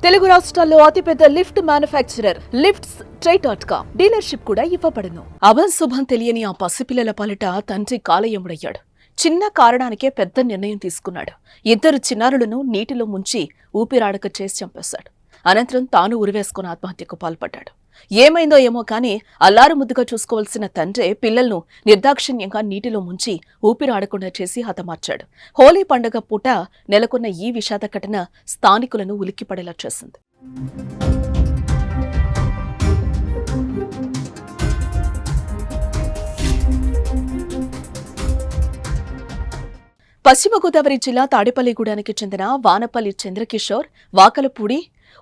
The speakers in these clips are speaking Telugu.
తెలుగు రాష్ట్రాల్లో అతిపెద్ద లిఫ్ట్ మ్యానుఫ్యాక్చరర్ లిఫ్ట్స్ ట్రై.com డీలర్షిప్ కూడా ఇవ్వబడును. అభంశుభం తెలియని ఆ పసిపిల్లల పాలిట తండ్రి కాలయముడయ్యాడు. చిన్న కారణానికే పెద్ద నిర్ణయం తీసుకున్నాడు. ఇద్దరు చిన్నారులను నీటిలో ముంచి ఊపిరాడక చేసి చంపేశాడు. అనంతరం తాను ఉరివేసుకుని ఆత్మహత్యకు పాల్పడ్డాడు. ఏమైందో ఏమో కానీ అల్లారు ముద్దుగా చూసుకోవాల్సిన తండ్రే పిల్లలను నిర్దాక్షిణ్యంగా నీటిలో ముంచి ఊపిరాడకుండా చేసి హతమార్చాడు. హోలీ పండుగ పూట నెలకొన్న ఈ విషాద ఘటన స్థానికులను ఉలిక్కిపడేలా చేసింది. పశ్చిమ గోదావరి జిల్లా తాడేపల్లిగూడానికి చెందిన వానపల్లి చంద్రకిషోర్ వాకలపూడి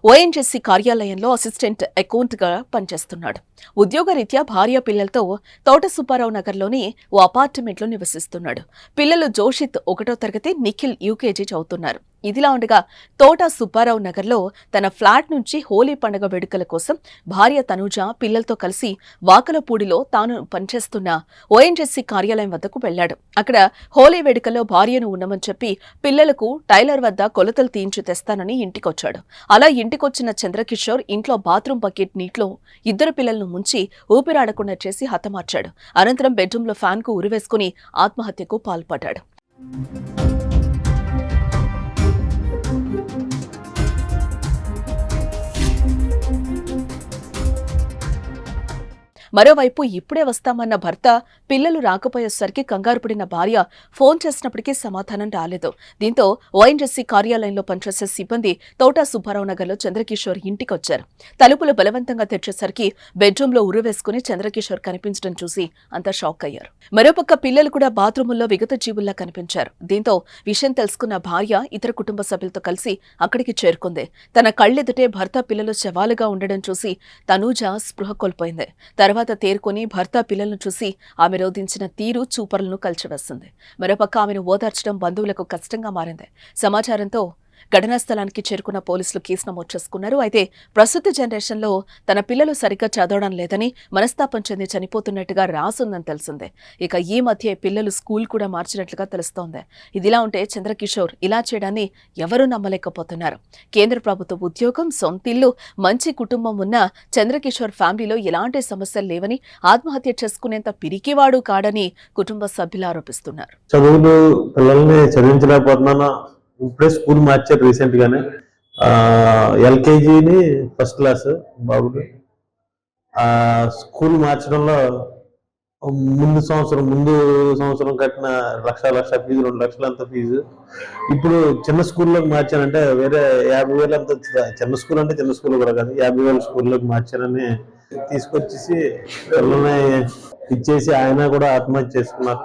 ఓఎన్జీసీ కార్యాలయంలో అసిస్టెంట్ అకౌంట్గా పనిచేస్తున్నాడు. ఉద్యోగరీత్యా భార్య పిల్లలతో తోట సుబ్బారావు నగర్లోని ఓ అపార్ట్మెంట్లో నివసిస్తున్నాడు. పిల్లలు జోషిత్ 1వ తరగతి, నిఖిల్ యూకేజీ చదువుతున్నారు. ఇదిలా ఉండగా తోట సుబ్బారావు నగర్లో తన ఫ్లాట్ నుంచి హోలీ పండుగ వేడుకల కోసం భార్య తనూజ పిల్లలతో కలిసి వాకలపూడిలో తాను పనిచేస్తున్న ఓఎన్జీసీ కార్యాలయం వద్దకు వెళ్లాడు. అక్కడ హోలీ వేడుకల్లో భార్యను ఉండమని చెప్పి పిల్లలకు టైలర్ వద్ద కొలతలు తీయించి తెస్తానని ఇంటికొచ్చాడు. అలా ఇంటికొచ్చిన చంద్రకిషోర్ ఇంట్లో బాత్రూం బకెట్ నీటిలో ఇద్దరు పిల్లలను ముంచి ఊపిరాడకుండా చేసి హతమార్చాడు. అనంతరం బెడ్రూంలో ఫ్యాన్కు ఉరివేసుకుని ఆత్మహత్యకు పాల్పడ్డాడు. మరోవైపు ఇప్పుడే వస్తామన్న భర్త పిల్లలు రాకపోయేసరికి కంగారు పడిన భార్య ఫోన్ చేసినప్పటికీ సమాధానం రాలేదు. దీంతో ఓఎన్జీసీ కార్యాలయంలో పనిచేసే సిబ్బంది తోటా సుబ్బారావు నగర్లో చంద్రకిషోర్ ఇంటికొచ్చారు. తలుపులు బలవంతంగా తెచ్చేసరికి బెడ్రూంలో ఉరివేసుకుని చంద్రకిషోర్ కనిపించడం చూసి అంతా షాక్ అయ్యారు. మరోపక్క పిల్లలు కూడా బాత్రూముల్లో విగత జీవుల్లా కనిపించారు. దీంతో విషయం తెలుసుకున్న భార్య ఇతర కుటుంబ సభ్యులతో కలిసి అక్కడికి చేరుకుంది. తన కళ్ళెదుటే భర్త పిల్లలు శవాలుగా ఉండడం చూసి తనూజ స్పృహ కోల్పోయింది. తర్వాత తేరుకొని భర్త పిల్లలను చూసి ఆమె రోధించిన తీరు చూపరులను కలిచివేస్తుంది. మరోపక్క ఆమెను ఓదార్చడం బంధువులకు కష్టంగా మారింది. సమాచారంతో ఘటనా స్థలానికి చేరుకున్న పోలీసులు కేసు నమోదు చేసుకున్నారు. అయితే ప్రస్తుత జనరేషన్లో తన పిల్లలు సరిగ్గా చదవడం లేదని మనస్తాపం చెంది చనిపోతున్నట్టుగా రాసుందని తెలిసిందే. ఇక ఈ మధ్య పిల్లలు స్కూల్ కూడా మార్చినట్లుగా తెలుస్తోంది. ఇదిలా ఉంటే చంద్రకిషోర్ ఇలా చేయడాన్ని ఎవరూ నమ్మలేకపోతున్నారు. కేంద్ర ప్రభుత్వ ఉద్యోగం, సొంతిల్లు, మంచి కుటుంబం ఉన్న చంద్రకిషోర్ ఫ్యామిలీలో ఎలాంటి సమస్యలు లేవని, ఆత్మహత్య చేసుకునేంత పిరికివాడు కాడని కుటుంబ సభ్యులు ఆరోపిస్తున్నారు. చదువులు పిల్లల్ని చదివించలేకపోతున్నాను. ఇప్పుడే స్కూల్ మార్చారు రీసెంట్ గానే. ఎల్కేజీని ఫస్ట్ క్లాస్ బాబుకి. స్కూల్ మార్చడంలో ముందు సంవత్సరం కట్టిన లక్ష ఫీజు, 2 లక్షలు అంత ఫీజు. ఇప్పుడు చిన్న స్కూల్లోకి మార్చానంటే వేరే 50,000 అంత. చిన్న స్కూల్ అంటే చిన్న స్కూల్ కూడా కాదు, 50,000 స్కూల్లోకి మార్చానని తీసుకొచ్చేసి పిల్లల్ని ఇచ్చేసి ఆయన కూడా ఆత్మహత్య చేసుకున్నారు.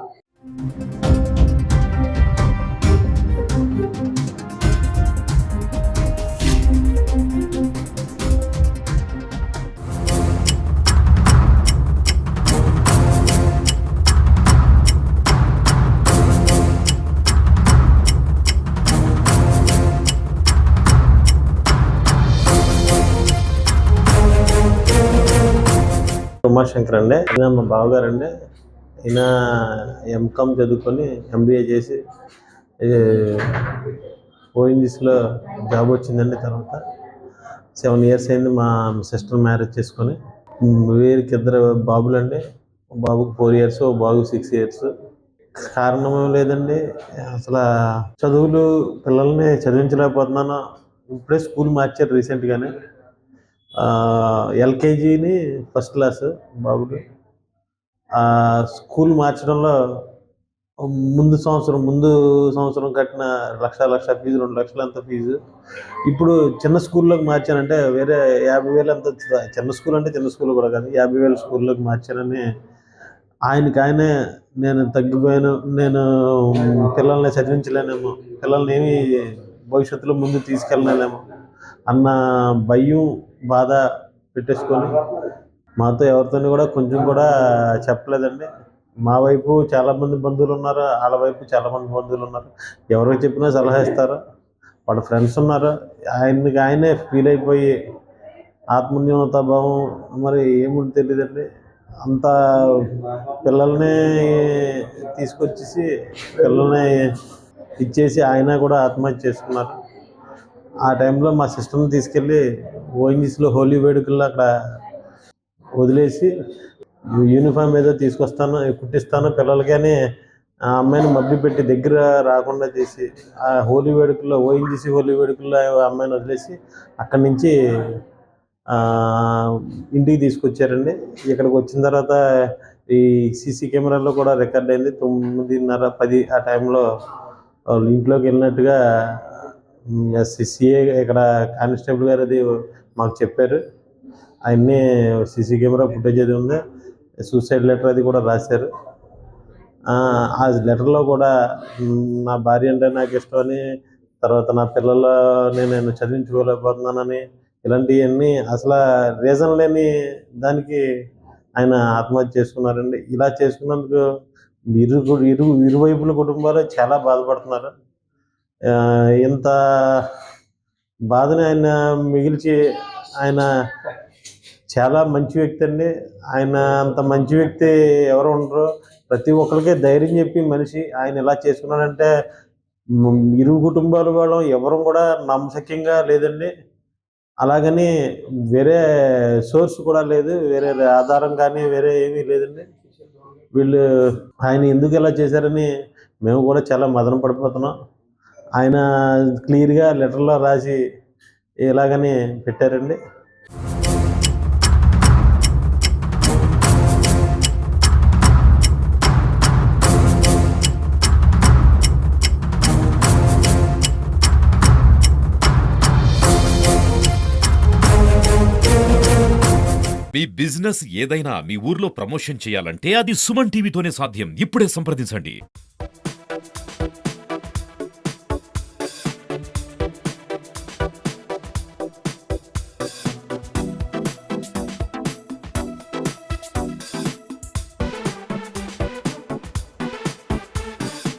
ఉమాశంకర్ అండి, ఈయన మా బావగారు అండి. ఈయన ఎంకామ్ చదువుకొని ఎంబీఏ చేసి ఓఎన్జీసీలో జాబ్ వచ్చిందండి. తర్వాత 7 years అయింది మా సిస్టర్ మ్యారేజ్ చేసుకొని. వీరికి 2 బాబులు అండి. బాబుకి 4 years, బాబుకి 6 years. కారణం లేదండి, అసలు చదువులు పిల్లల్ని చదివించలేకపోతున్నాను. ఇప్పుడే స్కూల్ మార్చారు రీసెంట్ గానే. ఎల్కేజీని ఫస్ట్ క్లాస్ బాబుకి. స్కూల్ మార్చడంలో ముందు సంవత్సరం కట్టిన లక్ష ఫీజు, 2 లక్షలు అంత ఫీజు. ఇప్పుడు చిన్న స్కూల్లోకి మార్చానంటే వేరే 50,000 అంత. చిన్న స్కూల్ అంటే చిన్న స్కూల్ కూడా కాదు, 50,000 స్కూల్లోకి మార్చానని ఆయనే నేను తగ్గిపోయాను, నేను పిల్లల్ని చదివించలేనేమో, పిల్లల్ని ఏమి భవిష్యత్తులో ముందు తీసుకెళ్ళలేమో అన్న భయం, బాధ పెట్టేసుకొని మాతో ఎవరితో కూడా కొంచెం కూడా చెప్పలేదండి. మా వైపు చాలామంది బంధువులు ఉన్నారు, వాళ్ళ వైపు చాలామంది బంధువులు ఉన్నారు. ఎవరికి చెప్పినా సలహా ఇస్తారు. వాళ్ళ ఫ్రెండ్స్ ఉన్నారు. ఆయనే ఫీల్ అయిపోయి ఆత్మన్యూనతాభావం మరి ఏముంది తెలియదండి. అంత పిల్లల్ని తీసుకొచ్చేసి పిల్లల్ని ఇచ్చేసి ఆయన కూడా ఆత్మహత్య చేసుకున్నారు. ఆ టైంలో మా సిస్టర్ని తీసుకెళ్ళి ఓఎన్జీసీలో హోలీ వేడుకల్లో అక్కడ వదిలేసి యూనిఫామ్ ఏదో తీసుకొస్తాను కుట్టిస్తాను పిల్లలకి అని ఆ అమ్మాయిని మభ్యపెట్టి దగ్గర రాకుండా చేసి ఆ హోలీ వేడుకల్లో ఓఎన్జీసీ హోలీ వేడుకల్లో ఆ అమ్మాయిని వదిలేసి అక్కడి నుంచి ఆ, ఇంటికి తీసుకొచ్చారండి. ఇక్కడికి వచ్చిన తర్వాత ఈ సీసీ కెమెరాలో కూడా రికార్డ్ అయింది. 9:30, 10 ఆ టైంలో వాళ్ళు ఇంట్లోకి వెళ్ళినట్టుగా సిఏ ఇక్కడ కానిస్టేబుల్ గారు అది మాకు చెప్పారు. అవన్నీ సీసీ కెమెరా ఫుటేజ్ అది ఉంది. సూసైడ్ లెటర్ అది కూడా రాశారు. ఆ లెటర్లో కూడా నా భార్య అంటే నాకు ఇష్టం అని, తర్వాత నా పిల్లలని నేను చదివించుకోలేకపోతున్నానని, ఇలాంటివన్నీ అసలు రీజన్ లేని దానికి ఆయన ఆత్మహత్య చేసుకున్నారండి. ఇలా చేసుకున్నందుకు ఇరువైపుల కుటుంబాలు చాలా బాధపడుతున్నారు. ఇంత బాధని ఆయన మిగిల్చి ఆయన చాలా మంచి వ్యక్తి అండి. ఆయన అంత మంచి వ్యక్తి ఎవరు ఉండరు. ప్రతి ఒక్కరికి ధైర్యం చెప్పి మనిషి ఆయన ఇలా చేసుకున్నాడంటే ఇరు కుటుంబాల వాళ్ళం ఎవరు కూడా నమ్మశక్యంగా లేదండి. అలాగని వేరే సోర్స్ కూడా లేదు, వేరే ఆధారం కానీ వేరే ఏమీ లేదండి. వీళ్ళు ఆయన ఎందుకు ఇలా చేశారని మేము కూడా చాలా మదన పడిపోతున్నాం. ఆయన క్లియర్గా లెటర్లో రాసి ఇలాగని పెట్టారండి. మీ బిజినెస్ ఏదైనా మీ ఊర్లో ప్రమోషన్ చేయాలంటే అది సుమన్ టీవీతోనే సాధ్యం. ఇప్పుడే సంప్రదించండి.